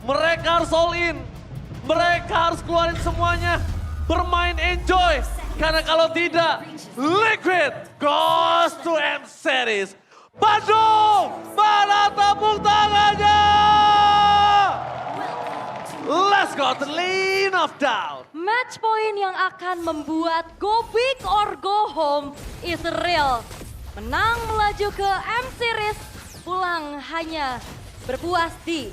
Mereka harus all in. Mereka harus keluarin semuanya. Bermain enjoy. Karena kalau tidak, Liquid goes to M-Series. Bandung, mana tepuk tangannya? Let's go to Lean of Down. Match point yang akan membuat go big or go home is real. Menang melaju ke M-Series, pulang hanya berpuas di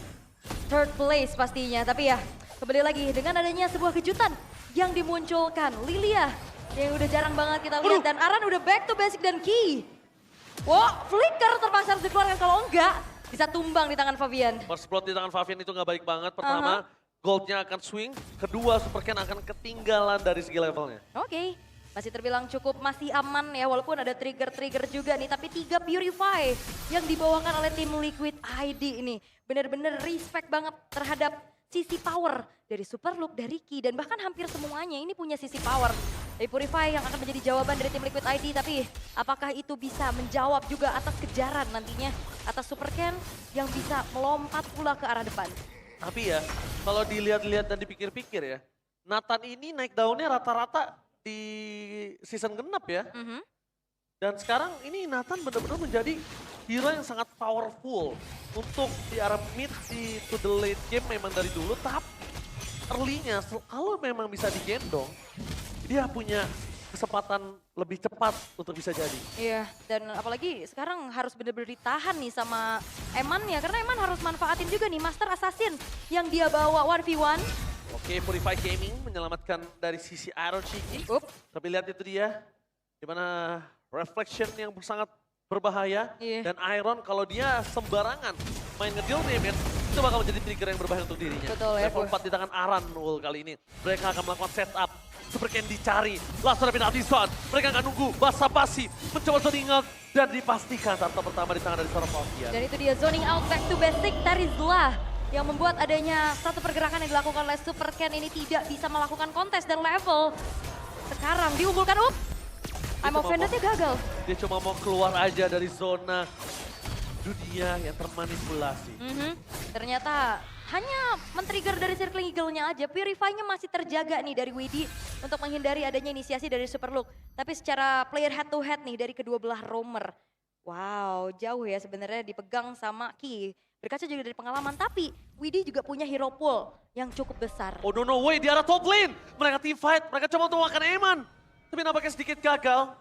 third place pastinya. Tapi ya, kembali lagi dengan adanya sebuah kejutan yang dimunculkan. Lilia yang udah jarang banget kita lihat dan Aran udah back to basic dan key. Wow, flicker terpaksa harus dikeluarkan, kalau enggak bisa tumbang di tangan Fabian. First blood di tangan Fabian itu nggak baik banget. Pertama, goldnya akan swing. Kedua, Super Ken akan ketinggalan dari segi levelnya. Oke, masih terbilang cukup masih aman ya, walaupun ada trigger-trigger juga nih. Tapi 3 Purify yang dibawakan oleh tim Liquid ID ini benar-benar respect banget terhadap sisi power dari Superlook, dari Ki, dan bahkan hampir semuanya ini punya sisi power. Dari Purify yang akan menjadi jawaban dari tim Liquid ID, tapi apakah itu bisa menjawab juga atas kejaran nantinya atas Super Ken yang bisa melompat pula ke arah depan. Tapi ya, kalau dilihat-lihat dan dipikir-pikir ya, Nathan ini naik daunnya rata-rata di season genap ya. Dan sekarang ini Nathan benar-benar menjadi hero yang sangat powerful untuk di arah mid to the late game memang dari dulu. Tapi early-nya kalau memang bisa digendong, dia punya kesempatan lebih cepat untuk bisa jadi. Iya, dan apalagi sekarang harus benar-benar ditahan nih sama Eman ya, karena Eman harus manfaatin juga nih Master Assassin yang dia bawa 1v1. Oke, Purify Gaming menyelamatkan dari sisi Iron Shiki. Tapi lihat itu dia, dimana Reflection yang sangat berbahaya. Dan Iron kalau dia sembarangan main nge-deal damage, itu bakal menjadi trigger yang berbahaya untuk dirinya. Betul ya. Level 4 di tangan Aran kali ini. Mereka akan melakukan setup. Super Ken dicari, langsung ada penalty zone. Mereka nggak nunggu, basa-basi, mencoba zoning out dan dipastikan starter pertama di tangan dari seorang Fabian. Dan itu dia zoning out back to basic Tarizla yang membuat adanya satu pergerakan yang dilakukan oleh Super Ken ini tidak bisa melakukan kontes dan level. Sekarang diunggulkan I'm offended-nya gagal. Dia cuma mau keluar aja dari zona dunia yang termanipulasi. Ternyata hanya men-trigger dari circling eagle-nya aja. Purify-nya masih terjaga nih dari Widi untuk menghindari adanya inisiasi dari Superlook. Tapi secara player head to head nih dari kedua belah roamer. Wow, jauh ya sebenarnya dipegang sama Ki. Berkaca juga dari pengalaman, tapi Widi juga punya hero pool yang cukup besar. Oh no way, di arah top lane. Mereka team fight, mereka coba untuk makan Eman. Tapi nampaknya sedikit gagal.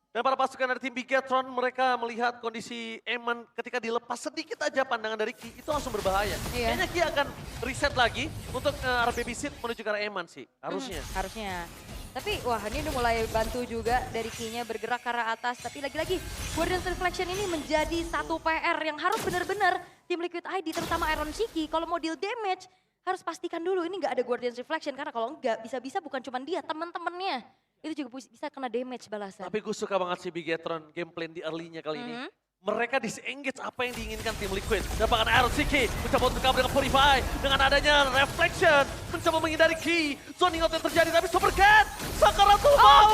Dan para pasukan dari tim Bigetron, mereka melihat kondisi Eman ketika dilepas sedikit aja pandangan dari Ki, itu langsung berbahaya. Kayaknya Ki akan reset lagi untuk arah babysit menuju ke arah Eman sih, harusnya. Harusnya. Tapi wah ini udah mulai bantu juga dari Ki-nya bergerak ke arah atas. Tapi lagi-lagi Guardian's Reflection ini menjadi satu PR yang harus benar-benar tim Liquid ID terutama Iron Shiki kalau mau deal damage harus pastikan dulu ini nggak ada Guardian's Reflection. Karena kalau enggak bisa-bisa bukan cuma dia, teman-temannya itu juga bisa kena damage balasan. Tapi gue suka banget sih Bigetron gameplay di early-nya kali ini. Mereka disengage apa yang diinginkan tim Liquid. Dapatkan Iron Shiki, mencoba untuk cover dengan Purify. Dengan adanya Reflection, mencoba menghindari Ki. Zoning out yang terjadi, tapi Super Ken, Sakaratul Maut.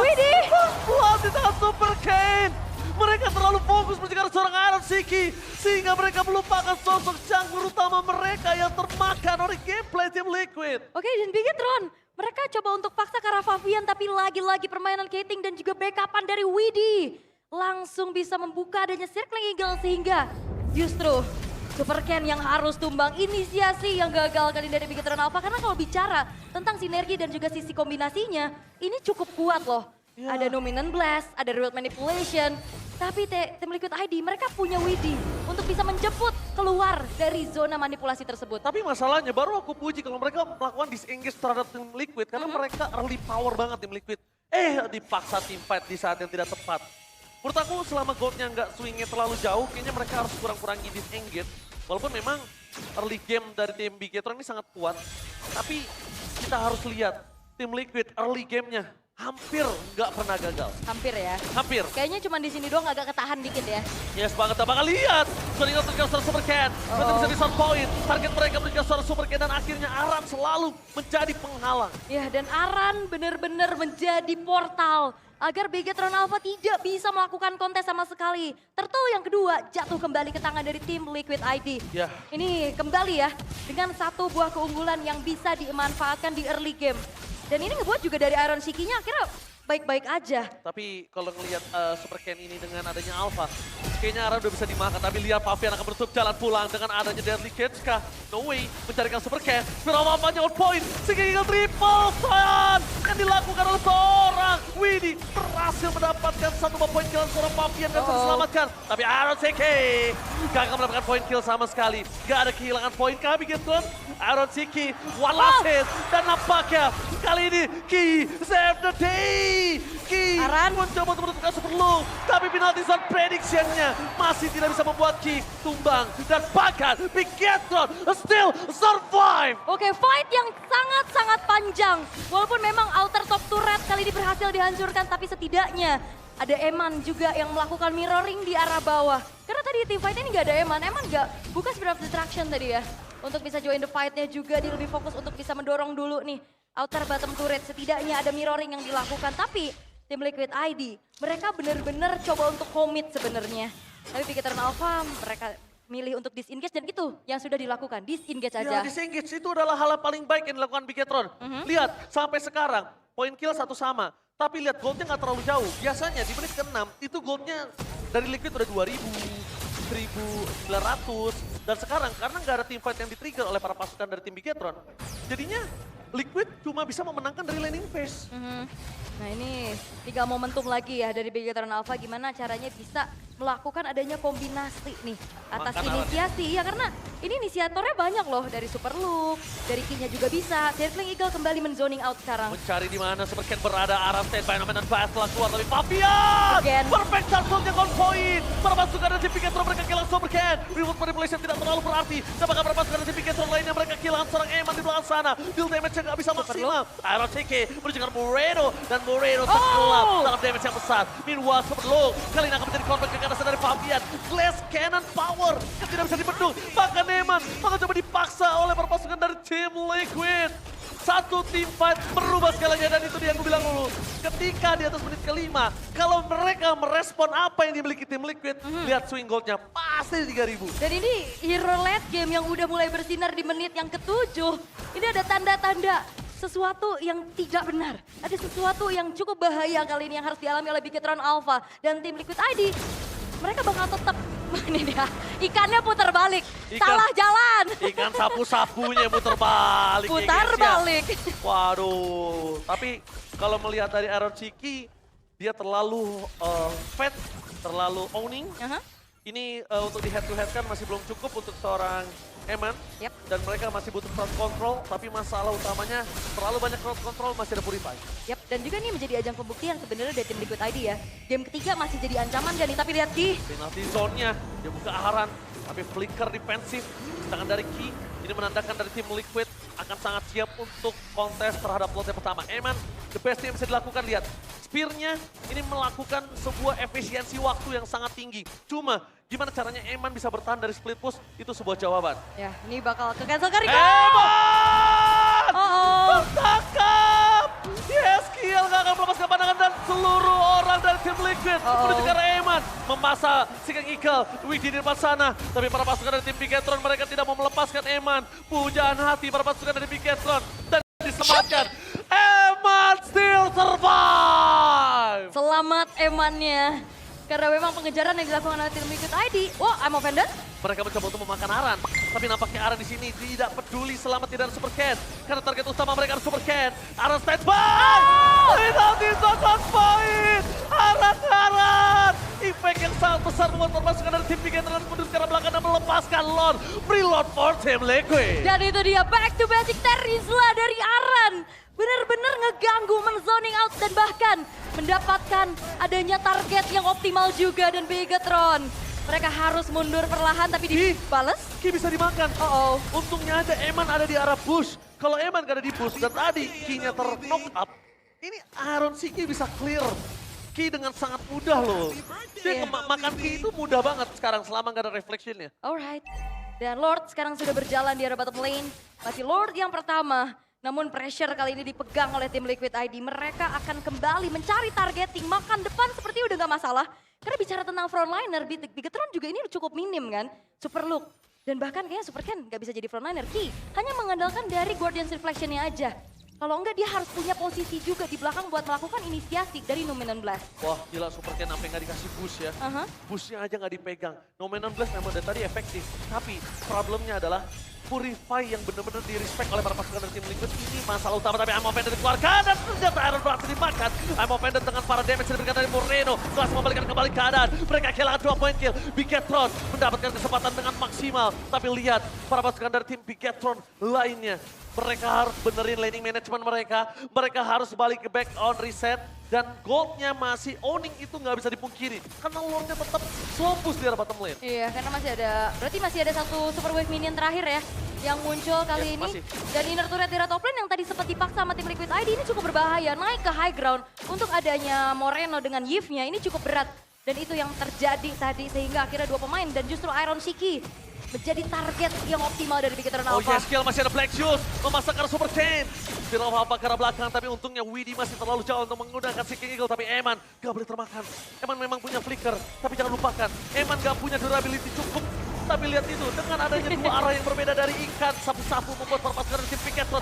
Widih. Kuat di tangan Super Ken. Mereka terlalu fokus mencegah seorang Iron Shiki. Sehingga mereka melupakan sosok jungler utama mereka yang termakan oleh gameplay tim Liquid. Oke, dan Bigetron, mereka coba untuk paksa ke arah Fabian, tapi lagi-lagi permainan Kating dan juga backupan dari Widi. Langsung bisa membuka adanya circling eagle sehingga justru Super Ken yang harus tumbang. Inisiasi yang gagal kali dari Bigetron Alpha. Karena kalau bicara tentang sinergi dan juga sisi kombinasinya, ini cukup kuat loh. Ada Dominant Blast, ada Real Manipulation. Tapi tim Liquid ID mereka punya Widi untuk bisa menjemput keluar dari zona manipulasi tersebut. Tapi masalahnya baru aku puji kalau mereka melakukan disengage terhadap tim Liquid. Karena mereka early power banget tim Liquid. Dipaksa team fight di saat yang tidak tepat. Menurut aku selama goldnya nggak swingnya terlalu jauh, kayaknya mereka harus kurang-kurangi disengage. Walaupun memang early game dari tim Bigetron ini sangat kuat. Tapi kita harus lihat tim Liquid early gamenya hampir nggak pernah gagal. Hampir ya. Hampir. Kayaknya cuma di sini doang agak ketahan dikit ya. Yes banget, bakal lihat. Zoning out terjadi seorang Super Ken. Mereka bisa di sound point. Target mereka berikan seorang Super Ken dan akhirnya Aran selalu menjadi penghalang. Ya dan Aran benar-benar menjadi portal agar Bigetron Alpha tidak bisa melakukan kontes sama sekali. Turtle yang kedua jatuh kembali ke tangan dari tim Liquid ID. Ya. Ini kembali ya dengan satu buah keunggulan yang bisa dimanfaatkan di early game. Dan ini ngebuat juga dari Iron Shiki-nya akhirnya baik-baik aja. Tapi kalau ngelihat Super Ken ini dengan adanya Alpha, kayaknya Aran udah bisa dimakan. Tapi lihat Fabian akan menutup jalan pulang dengan adanya Deadly Cage kah? No way, mencarikan Super Ken. Spiral Alpha-nya on point, sehingga triple shot yang dilakukan oleh seorang Widdy. Berhasil mendapatkan satu poin kill seorang Fabian dan terselamatkan. Tapi Aron Shiki gak akan mendapatkan poin kill sama sekali. Gak ada kehilangan poin kami gitu. Aron Shiki, one last hit. Dan nampaknya kali ini Ki save the day. Ki Aran mencoba untuk menentukan super low, tapi penalty zone prediction-nya masih tidak bisa membuat Ki tumbang. Dan bahkan Bigetron still survive. Oke, fight yang sangat-sangat panjang. Walaupun memang outer top turret kali ini berhasil dihancurkan, tapi setidaknya ada Eman juga yang melakukan mirroring di arah bawah. Karena tadi tim fight ini nggak ada Eman nggak buka Spirit of Destruction tadi ya. Untuk bisa join the fight-nya juga, dia lebih fokus untuk bisa mendorong dulu nih outer bottom turret. Setidaknya ada mirroring yang dilakukan, tapi tim Liquid ID mereka benar-benar coba untuk commit sebenarnya. Tapi Bigetron Alpha mereka milih untuk disengage dan itu yang sudah dilakukan, disengage aja. Ya, disengage itu adalah hal yang paling baik yang dilakukan Bigetron. Lihat, sampai sekarang poin kill satu sama. Tapi lihat goldnya nggak terlalu jauh. Biasanya di menit ke-6 itu goldnya dari Liquid udah 2000, 1900. Dan sekarang karena nggak ada teamfight yang di-trigger oleh para pasukan dari tim Bigetron, jadinya Liquid cuma bisa memenangkan dari laning phase. Nah ini 3 momentum lagi ya dari Bigetron Alpha, gimana caranya bisa melakukan adanya kombinasi nih atas Makan inisiasi. Ya karena ini inisiatornya banyak loh, dari Super Look, dari Ki-nya juga bisa. Circling Eagle kembali menzoning out sekarang. Mencari di mana Super Ken berada, arah standby dan Fast telah keluar, tapi Fabian! Again. Perfect shot-nya on point! Para pasukan dari tim Bigetron mereka kehilangan Super Ken. Reward manipulation tidak terlalu berarti. Apakah para pasukan dari tim Bigetron lainnya mereka kehilangan seorang Eman di belakang sana. Deal damage yang gak bisa maksimal. Iron Shiki menuju ke Moreno, dan Moreno tenggelam dalam damage yang besar. Meanwhile Super Low kali ini akan menjadi korban keganasan dari Fabian. Glass Cannon Power yang tidak bisa dibendung. Bahkan Eman maka coba dipaksa oleh para pasukan dari tim Liquid. Satu tim fight berubah segalanya, dan itu dia yang gue bilang dulu. Ketika di atas menit ke-5, kalau mereka merespon apa yang dimiliki tim Liquid, lihat swing goldnya pasti 3000. Dan ini hero late game yang udah mulai bersinar di menit yang ke-7. Ini ada tanda-tanda sesuatu yang tidak benar. Ada sesuatu yang cukup bahaya kali ini yang harus dialami oleh Bigetron Alpha. Dan tim Liquid ID, mereka bakal tetap, ini dia, ikannya putar balik. Salah jalan. Ikan sapu-sapunya putar balik. Putar ya, guys, ya. balik. Waduh, tapi kalau melihat dari Iron Shiki, dia terlalu fat, terlalu owning. Ini untuk di head to head kan masih belum cukup untuk seorang Eman. Dan mereka masih butuh crowd control, tapi masalah utamanya terlalu banyak crowd control, masih ada Purify. Dan juga ini menjadi ajang pembuktian sebenarnya dari tim Liquid ID ya. Game ketiga masih jadi ancaman gak nih, tapi lihat Ki. Penalty zone-nya, dia buka Aran, tapi flicker defensif. Tangan dari Ki, ini menandakan dari tim Liquid akan sangat siap untuk kontes terhadap lot yang pertama. Eman, the best yang bisa dilakukan, lihat. Spear-nya ini melakukan sebuah efisiensi waktu yang sangat tinggi. Cuma gimana caranya Eman bisa bertahan dari split push, itu sebuah jawaban. Ya, ini bakal ke cancel Kariko. Eman! Tertangkap! Yes, Kiel gak akan melepaskan pandangan, dan seluruh orang dari tim Liquid menuju ke arah Eman. Memasa Seeking Eagle, Widdy di depan sana. Tapi para pasukan dari tim Bigetron mereka tidak mau melepaskan Eman. Pujaan hati para pasukan dari Bigetron. Dan diselamatkan. Eman still survive! Selamat Emannya. Karena memang pengejaran yang dilakukan oleh tim Liquid ID. Oh, I'm offended. Mereka mencoba untuk memakan Aran, tapi nampaknya Aran di sini tidak peduli selama tidak ada Super Ken. Karena target utama mereka adalah Super Ken. Aran standby! Penalty zone on point! Aran! Impact yang sangat besar membuat pasukan dari tim Bigetron mundur ke arah belakang dan melepaskan Lord. Preload for Team Liquid. Dan itu dia back to basic Terizla dari Aran. Benar-benar ngeganggu, menzoning out, dan bahkan mendapatkan adanya target yang optimal juga. Dan Bigetron, mereka harus mundur perlahan tapi dibales. Ki bisa dimakan. Untungnya aja Eman ada di arah bush. Kalau Eman gak ada di bush dan tadi Ki-nya ter-knock up, ini Iron Shiki bisa clear Ki dengan sangat mudah loh. Dia makan Ki itu mudah banget sekarang selama gak ada reflectionnya. Alright. Dan Lord sekarang sudah berjalan di arah bottom lane. Masih Lord yang pertama Namun pressure kali ini dipegang oleh tim Liquid ID. Mereka akan kembali mencari targeting. Makan depan seperti udah gak masalah. Karena bicara tentang frontliner, Bigetron juga ini cukup minim kan. Super look. Dan bahkan kayaknya Super Ken gak bisa jadi frontliner. Ki hanya mengandalkan dari Guardian's Reflection-nya aja. Kalau enggak dia harus punya posisi juga di belakang buat melakukan inisiasi dari Nomenon Blast. Wah gila Super Ken sampai nggak dikasih boost ya. Boostnya aja nggak dipegang. Nomenon Blast memang dari tadi efektif. Tapi problemnya adalah Purify yang benar-benar di-respect oleh para pasukan dari tim Liquid ini masalah utama. Tapi Amo Pendant dikeluarkan dan ternyata Iron berhasil dimakan. Amo Pendant dengan para damage yang diberikan dari Moreno. Kelas membalikan kembali keadaan. Mereka kehilangan 2 point kill. Bigetron mendapatkan kesempatan dengan maksimal. Tapi lihat para pasukan dari tim Bigetron lainnya. Mereka harus benerin laning management mereka. Mereka harus balik ke back on reset. Dan goldnya masih owning itu nggak bisa dipungkiri. Karena lordnya tetap slow push di arah bottom lane. Iya, karena berarti masih ada satu super wave minion terakhir ya. Yang muncul kali ini. Masih. Dan inner turret di top lane yang tadi sempat dipaksa sama tim Liquid ID ini cukup berbahaya. Naik ke high ground untuk adanya Moreno dengan Yves-nya ini cukup berat. Dan itu yang terjadi tadi sehingga akhirnya 2 pemain dan justru Iron Shiki menjadi target yang optimal dari Bigetron Alpha. Oh yes, skill masih ada Black Shoes, memasakkan Super Chain. Viral Alpha ke arah belakang, tapi untungnya Widdy masih terlalu jauh untuk menggunakan Seeking Eagle. Tapi Eman gak boleh termakan. Eman memang punya flicker, tapi jangan lupakan. Eman gak punya durability cukup. Tapi lihat itu, dengan adanya 2 arah yang berbeda dari ikan, sapu-sapu membuat para pasukan tim Bigetron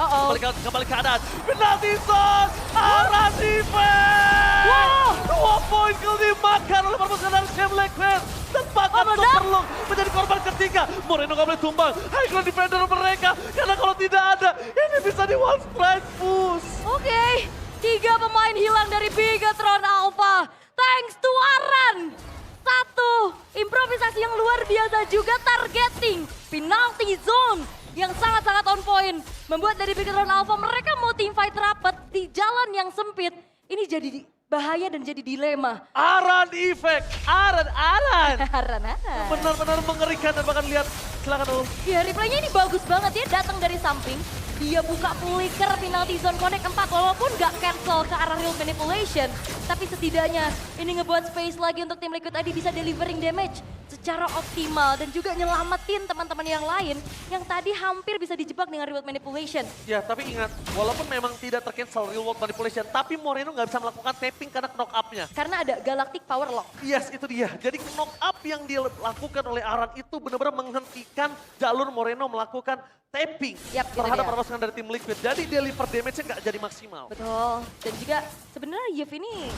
kembali keadaan. Penalty zone, arah defense! Wow! 2 poin kill dimakan oleh para pasukan dari tim Liquid. Dan bahkan Superlock menjadi korban ketiga. Moreno gak boleh tumbang. High ground defender mereka. Karena kalau tidak ada, ini bisa di one strike push. Oke, 3 pemain hilang dari Bigetron Alpha. Thanks to Aran. Satu, improvisasi yang luar biasa juga targeting. Penalty zone yang sangat-sangat on point. Membuat dari Bigetron Alpha mereka mau teamfight rapat di jalan yang sempit. Ini jadi bahaya dan jadi dilema. Aran effect, Aran. Aran. Benar-benar mengerikan dan bahkan lihat, silakan dulu. Ya replaynya ini bagus banget, dia datang dari samping. Dia buka flicker penalty zone connect 4 walaupun gak cancel ke arah real manipulation. Tapi setidaknya ini ngebuat space lagi untuk tim Liquid ID bisa delivering damage secara optimal. Dan juga nyelamatin teman-teman yang lain yang tadi hampir bisa dijebak dengan real manipulation. Ya tapi ingat, walaupun memang tidak tercancel real world manipulation, tapi Moreno nggak bisa melakukan tapping karena knock up-nya. Karena ada Galactic Power Lock. Yes, itu dia. Jadi knock up yang dilakukan oleh Aran itu benar-benar menghentikan jalur Moreno melakukan tapping terhadap para pasukan dari tim Liquid. Jadi deliver damage-nya nggak jadi maksimal. Betul. Dan juga sebenarnya Yves ini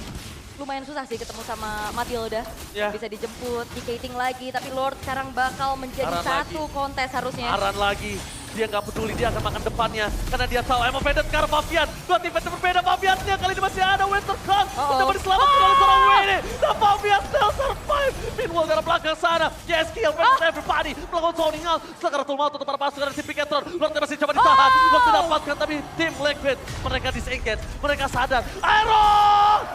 lumayan susah sih ketemu sama Matilda. Bisa dijemput, dikating lagi. Tapi Lord sekarang bakal menjadi Aran satu lagi. kontes harusnya. Aran lagi. Dia nggak peduli, dia akan makan depannya. Karena dia tahu Emo Pendant ke arah Fabian. 2 tim berbeda, Fabiannya kali ini masih ada Winter Crown. Udah diselamatkan oleh seorang Wene. Dan Fabian still survive. Meanwhile dari belakang sana, yes kill everybody. Melakukan zoning out. Sekarang Tulmau untuk para pasukan dari tim Bigetron. Lordnya masih coba ditahan. Lord didapatkan tapi tim Liquid. Mereka disengket, mereka sadar. Iron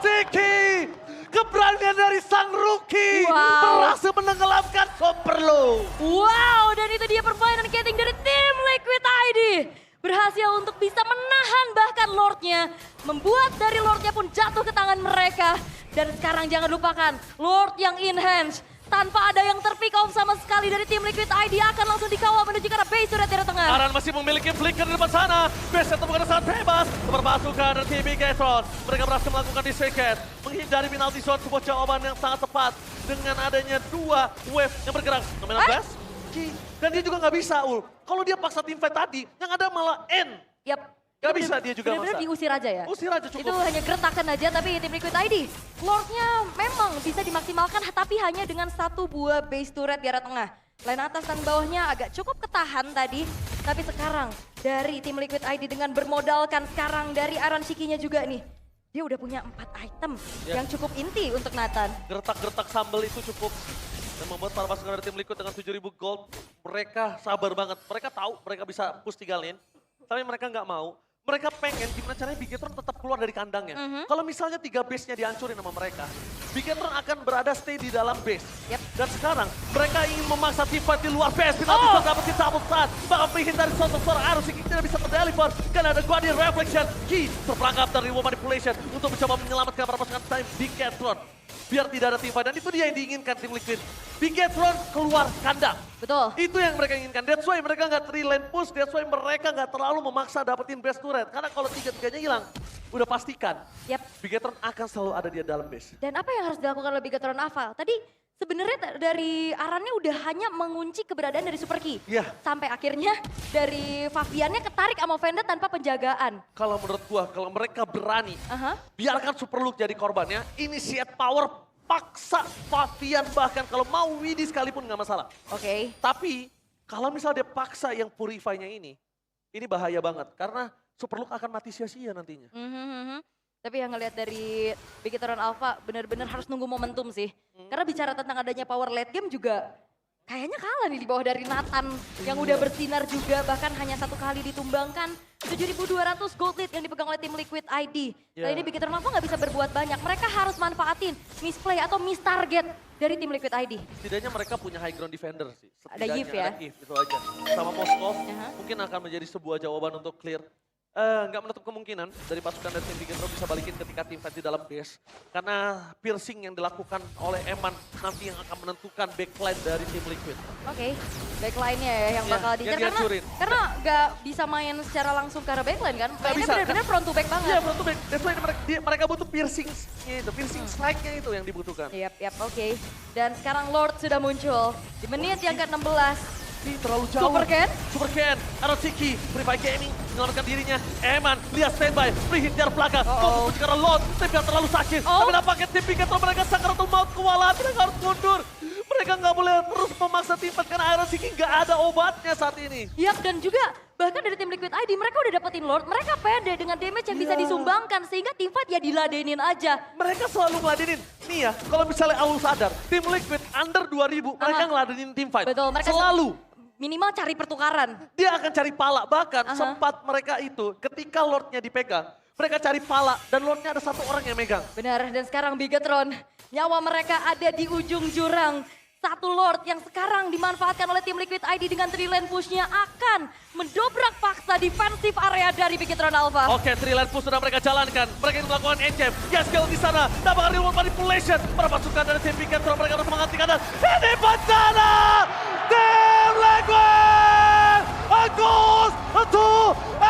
Tiki! Keberanian dari sang rookie berhasil menenggelamkan Superlo. Wow, dan itu dia permainan Keting dari tim Liquid ID. Berhasil untuk bisa menahan bahkan Lordnya. Membuat dari Lordnya pun jatuh ke tangan mereka. Dan sekarang jangan lupakan, Lord yang enhance. Tanpa ada yang terpick off sama sekali dari tim Liquid ID akan langsung dikawal menuju ke arah base turret di tengah. Aran masih memiliki flicker di depan sana. Base temukan sangat bebas. Berpasukan dari tim Bigetron. Mereka berhasil melakukan disengket. Menghindari penalty zone, sebuah jawaban yang sangat tepat. Dengan adanya 2 wave yang bergerak. Nominal Blast. Dan dia juga nggak bisa, kalau dia paksa team fight tadi, yang ada malah N. Gak bisa dia juga bener-bener diusir aja ya? Usir aja cukup. Itu hanya gertakan aja, tapi tim Liquid ID, Lordnya memang bisa dimaksimalkan, tapi hanya dengan 1 buah base turret di arah tengah. Line atas dan bawahnya agak cukup ketahan tadi, tapi sekarang dari tim Liquid ID dengan bermodalkan sekarang dari Aran Shiki-nya juga nih. Dia udah punya 4 item yang cukup inti untuk Nathan. Gertak-gertak sambal itu cukup. Dan membuat para pasukan dari tim Liquid dengan 7.000 gold, mereka sabar banget. Mereka tahu mereka bisa push 3 lane, tapi mereka nggak mau. Mereka pengen gimana caranya Bigetron tetap keluar dari kandangnya. Kalau misalnya 3 base-nya dihancurin sama mereka, Bigetron akan berada stay di dalam base. Dan sekarang mereka ingin memaksa tim fight di luar base. Penalti bisa dapat di double stun. Bakal menghindari seorang Aron Shiki tidak bisa terdeliver. Karena ada Guardian Reflection. Ki terperangkap dari Real Manipulation untuk mencoba menyelamatkan para pasukan tim Bigetron. biar tidak ada teamfight. Dan itu dia yang diinginkan tim Liquid. Bigetron keluar kandang. Betul. Itu yang mereka inginkan. That's why mereka nggak 3 lane push, that's why mereka nggak terlalu memaksa dapetin base turret. Karena kalau tiga-tiganya hilang, udah pastikan Yap. Bigetron akan selalu ada di dalam base. Dan apa yang harus dilakukan oleh Bigetron Alpha? Tadi sebenarnya dari Arannya udah hanya mengunci keberadaan dari Super Key. Iya. Sampai akhirnya dari Faviannya ketarik sama Venda tanpa penjagaan. Kalau menurut gua, kalau mereka berani, Aha. biarkan Super Luke jadi korbannya, initiate power, paksa Favian bahkan kalau mau Widi sekalipun nggak masalah. Oke. Tapi kalau misalnya dia paksa yang Purify-nya ini bahaya banget karena Super Luke akan mati sia-sia nantinya. Tapi yang ngelihat dari Bigetron Alpha benar-benar harus nunggu momentum sih. Karena bicara tentang adanya power late game juga kayaknya kalah nih di bawah dari Nathan yang udah bersinar juga, bahkan hanya 1 kali ditumbangkan. 7.200 gold lead yang dipegang oleh tim Liquid ID. Yeah. Kali ini Bigetron Alpha nggak bisa berbuat banyak. Mereka harus manfaatin misplay atau miss target dari tim Liquid ID. Setidaknya mereka punya high ground defender sih. Ada Setidaknya Yves ya? Ada Yves, itu aja. Sama Moskov Aha. mungkin akan menjadi sebuah jawaban untuk clear. Nggak menutup kemungkinan dari pasukan dari tim Bigetron bisa balikin ketika tim fight di dalam base. Karena piercing yang dilakukan oleh Eman nanti yang akan menentukan backline dari tim Liquid. Oke, backline-nya ya yang Iya, bakal yang diincar dihancurin. karena nggak bisa main secara langsung ke arah backline kan. Mainnya bisa, benar-benar front to back banget. Iya, front to back. That's why mereka butuh piercing-nya itu, piercing strike-nya itu yang dibutuhkan. Yap, oke. Dan sekarang Lord sudah muncul di menit yang ke-16. Ini terlalu jauh. Super Ken, Arotiki, Purify Gaming, menyelamatkan dirinya. Eman, lihat standby, free hit dari belakang. Fokus mencegah Lord, tapi nggak terlalu sakit. Tapi nampaknya tim Bigetron mereka sakaratul maut kewalahan, mereka harus mundur. Mereka nggak boleh terus memaksa tim fight karena Arotiki nggak ada obatnya saat ini. Yap, dan juga bahkan dari tim Liquid ID mereka udah dapetin Lord, mereka pede dengan damage yang bisa disumbangkan sehingga tim fight ya diladenin aja. Mereka selalu ngeladenin. Nih ya, kalau misalnya Aul sadar, tim Liquid under 2000, mereka ngeladenin tim fight. Betul, mereka selalu. Minimal cari pertukaran. Dia akan cari pala, bahkan sempat mereka itu ketika Lordnya dipegang, mereka cari pala dan Lordnya ada 1 orang yang megang. Benar, dan sekarang Bigetron, nyawa mereka ada di ujung jurang. 1 Lord yang sekarang dimanfaatkan oleh tim Liquid ID dengan 3 lane push-nya akan mendobrak paksa defensif area dari Bigetron Alpha. Oke, 3 lane push sudah mereka jalankan. Mereka ingin melakukan enchant. Yes, skill di sana. Dapatkan reward manipulation. Para pasukan dari tim Bigetron mereka harus menghentikan dan